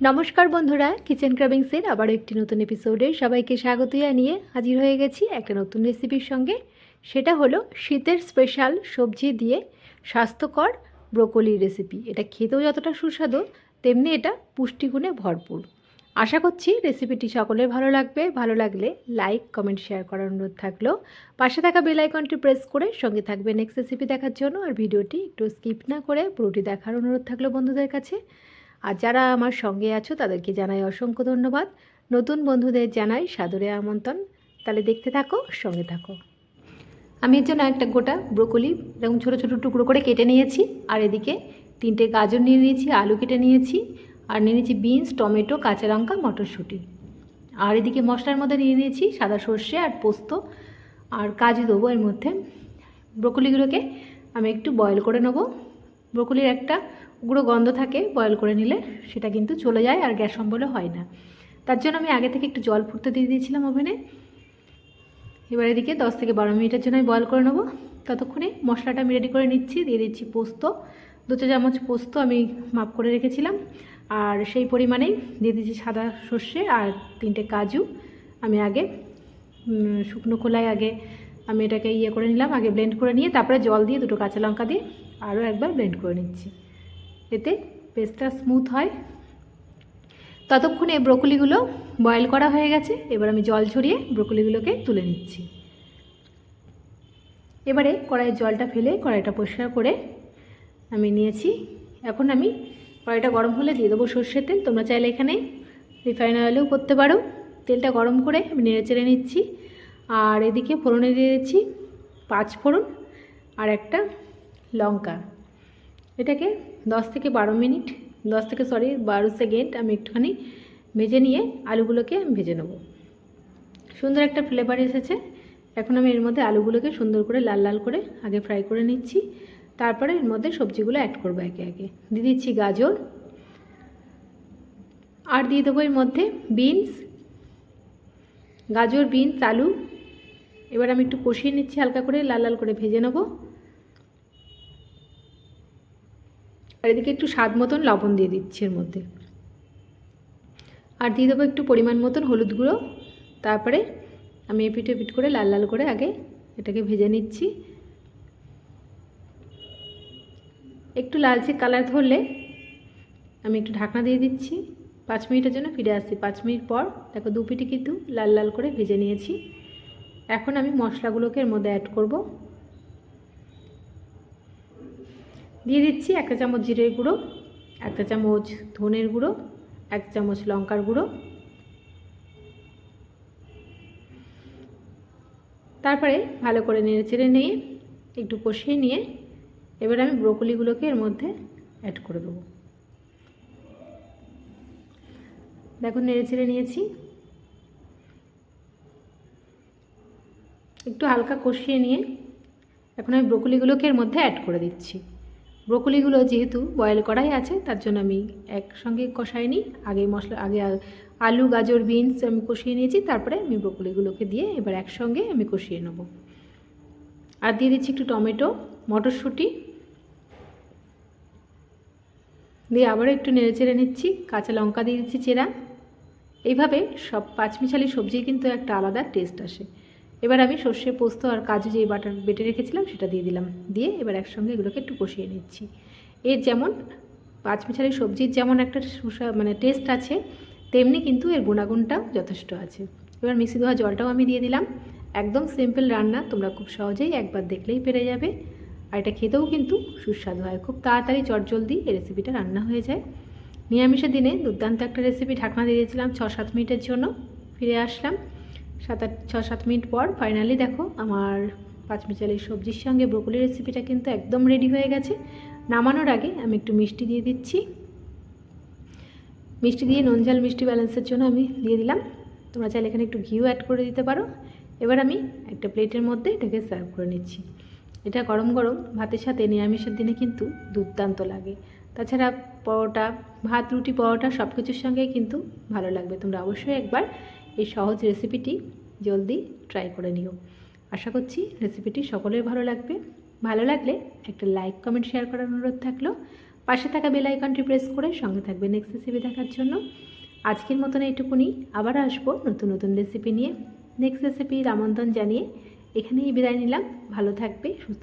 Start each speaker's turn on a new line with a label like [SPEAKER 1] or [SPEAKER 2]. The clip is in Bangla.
[SPEAKER 1] নমস্কার বন্ধুরা, কিচেন ক্রাভিংসের আবারও একটি নতুন এপিসোডে সবাইকে স্বাগত জানিয়ে হাজির হয়ে গেছি একটা নতুন রেসিপির সঙ্গে। সেটা হলো শীতের স্পেশাল সবজি দিয়ে স্বাস্থ্যকর ব্রোকলির রেসিপি। এটা খেতেও যতটা সুস্বাদু, তেমনি এটা পুষ্টিগুণে ভরপুর। আশা করছি রেসিপিটি সকলের ভালো লাগবে। ভালো লাগলে লাইক, কমেন্ট, শেয়ার করার অনুরোধ থাকলো। পাশে থাকা বেল আইকনটি প্রেস করে সঙ্গে থাকবে নেক্সট রেসিপি দেখার জন্য। আর ভিডিওটি একটু স্কিপ না করে পুরোটি দেখার অনুরোধ থাকলো বন্ধুদের কাছে। আর যারা আমার সঙ্গে আছো তাদেরকে জানাই অসংখ্য ধন্যবাদ। নতুন বন্ধুদের জানাই সাদরে আমন্ত্রণ। তাহলে দেখতে থাকো, সঙ্গে থাকো। আমি এর জন্য একটা গোটা ব্রোকলি এরকম ছোটো ছোটো টুকরো করে কেটে নিয়েছি। আর এদিকে 3টে গাজর নিয়ে নিয়েছি, আলু কেটে নিয়েছি, আর নিয়ে নিয়েছি বিনস, টমেটো, কাঁচা লঙ্কা, মটরশুঁটি। আর এদিকে মশলার মধ্যে নিয়ে নিয়েছি সাদা সর্ষে আর পোস্ত আর কাজু দেবো এর মধ্যে। ব্রোকলিগুলোকে আমি একটু বয়েল করে নেবো। ব্রোকলির একটা উগ্র গন্ধ থাকে, বয়েল করে নিলে সেটা কিন্তু চলে যায় আর গ্যাস অম্বলও হয় না। তার জন্য আমি আগে থেকে একটু জল ফুটতে দিয়ে দিয়েছিলাম ওভেনে। এবার এদিকে 10 থেকে 12 মিনিটের জন্য আমি বয়েল করে নেবো। ততক্ষণে মশলাটা আমি রেডি করে নিচ্ছি। দিয়ে দিচ্ছি পোস্ত, 2 চা চামচ পোস্ত আমি মাপ করে রেখেছিলাম। আর সেই পরিমাণেই দিয়ে দিচ্ছি সাদা সর্ষে আর 3টে কাজু। আমি আগে শুকনো খোলায় আগে আমি এটাকে করে নিলাম, আগে ব্লেন্ড করে নিয়ে তারপরে জল দিয়ে 2টো কাঁচা লঙ্কা দিয়ে আরও একবার ব্লেন্ড করে নিচ্ছি, এতে পেস্টটা স্মুথ হয়। ততক্ষণে ব্রোকলিগুলো বয়েল করা হয়ে গেছে। এবার আমি জল ঝরিয়ে ব্রোকলিগুলোকে তুলে নিচ্ছি। এবারে কড়াইয়ের জলটা ফেলে কড়াইটা পরিষ্কার করে আমি নিয়েছি। এখন আমি কড়াইটা গরম হলে দিয়ে দেবো সর্ষের তেল। তোমরা চাইলে এখানে রিফাইন অয়েলেও করতে পারো। তেলটা গরম করে আমি নেড়ে চেড়ে নিচ্ছি। আর এদিকে ফোড়নে দিয়ে দিচ্ছি 5 ফোড়ন আর একটা লঙ্কা। এটাকে 10 থেকে 12 সেকেন্ড আমি একটুখানি ভেজে নিয়ে আলুগুলোকে আমি ভেজে নেব। সুন্দর একটা ফ্লেভার এসেছে। এখন আমি এর মধ্যে আলুগুলোকে সুন্দর করে লাল লাল করে আগে ফ্রাই করে নিচ্ছি। তারপরে এর মধ্যে সবজিগুলো অ্যাড করবো একে একে। দিয়ে দিচ্ছি গাজর, আর দিয়ে দেবো এর মধ্যে বিনস, গাজর, বিনস, আলু। এবার আমি একটু কষিয়ে নিচ্ছি, হালকা করে লাল লাল করে ভেজে নেব। আর এদিকে একটু স্বাদ মতন লবণ দিয়ে দিচ্ছি এর মধ্যে। আর দিয়ে দেবো একটু পরিমাণ মতন হলুদ গুঁড়ো। তারপরে আমি এপিট ওপিট করে লাল লাল করে আগে এটাকে ভেজে নিচ্ছি। একটু লালচে কালার ধরলে আমি একটু ঢাকনা দিয়ে দিচ্ছি 5 মিনিটের জন্য। ফিরে আসছি 5 মিনিট পর। দেখো 2 পিঠে কিন্তু লাল লাল করে ভেজে নিয়েছি। এখন আমি মশলাগুলোকে এর মধ্যে অ্যাড করব। দিয়ে দিচ্ছি 1 চামচ জিরের গুঁড়ো, 1 চামচ ধনের গুঁড়ো, 1 চামচ লঙ্কার গুঁড়ো। তারপরে ভালো করে নেড়ে চেড়ে নিয়ে একটু কষিয়ে নিয়ে এবার আমি ব্রোকলিগুলোকে এর মধ্যে অ্যাড করে দেবো। দেখো নেড়ে চেড়ে নিয়েছি। একটু হালকা কষিয়ে নিয়ে এখন আমি ব্রোকলিগুলোকে এর মধ্যে অ্যাড করে দিচ্ছি। ব্রোকলিগুলো যেহেতু বয়েল করাই আছে তার জন্য আমি একসঙ্গে কষাইনি। আগে আলু, গাজর, বিনস আমি কষিয়ে নিয়েছি। তারপরে আমি ব্রোকলিগুলোকে দিয়ে এবার একসঙ্গে আমি কষিয়ে নেব। আর দিয়ে দিচ্ছি একটু টমেটো, মটরশুঁটি দিয়ে আবারও একটু নেড়ে চেড়ে নিচ্ছি। কাঁচা লঙ্কা দিয়ে দিচ্ছি চেরা। এইভাবে সব পাঁচমিশালি সবজি কিন্তু একটা আলাদা টেস্ট আসে। এবার আমি সর্ষে, পোস্ত আর কাজু যে বেটে রেখেছিলাম সেটা দিয়ে দিলাম। দিয়ে এবার একসঙ্গে এগুলোকে একটু কষিয়ে নিচ্ছি। এর যেমন পাঁচমিশালি সবজির যেমন একটা টেস্ট আছে, তেমনি কিন্তু এর গুণাগুণটাও যথেষ্ট আছে। এবার মিক্সি ধোয়া জলটাও আমি দিয়ে দিলাম। একদম সিম্পল রান্না, তোমরা খুব সহজেই একবার দেখলেই পেরে যাবে। আর এটা খেতেও কিন্তু সুস্বাদু হয়। খুব তাড়াতাড়ি চটজলদি এই রেসিপিটা রান্না হয়ে যায়। নিরামিষের দিনে দুর্দান্ত একটা রেসিপি। ঢাকনা দিয়ে দিয়েছিলাম 6-7 মিনিটের জন্য। ফিরে আসলাম 6-7 মিনিট পর। ফাইনালি দেখো আমার পাঁচমিশালি সবজির সঙ্গে ব্রোকলি রেসিপিটা কিন্তু একদম রেডি হয়ে গেছে। নামানোর আগে আমি একটু মিষ্টি দিয়ে দিচ্ছি। মিষ্টি দিয়ে নুন ঝাল মিষ্টি ব্যালেন্সের জন্য আমি দিয়ে দিলাম। তোমরা চাইলে এখানে একটু ঘিও অ্যাড করে দিতে পারো। এবার আমি একটা প্লেটের মধ্যে এটাকে সার্ভ করে নিচ্ছি। এটা গরম গরম ভাতের সাথে নিরামিষের দিনে কিন্তু দুর্দান্ত লাগে। তাছাড়া পরোটা, ভাত, রুটি, পরোটা সব কিছুর সঙ্গেই কিন্তু ভালো লাগবে। তোমরা অবশ্যই একবার এই সহজ রেসিপিটি জলদি ট্রাই করে নিও। আশা করছি রেসিপিটি সকলের ভালো লাগবে। ভালো লাগলে একটা লাইক, কমেন্ট, শেয়ার করার অনুরোধ থাকলো। পাশে থাকা বেল আইকনটি প্রেস করে সঙ্গে থাকবে নেক্সট রেসিপি দেখার জন্য। আজকের মতন এইটুকুনি, আবার আসবো নতুন নতুন রেসিপি নিয়ে। নেক্সট রেসিপির আমন্ত্রণ জানিয়ে এখানেই বিদায় নিলাম। ভালো থাকবে, সুস্থ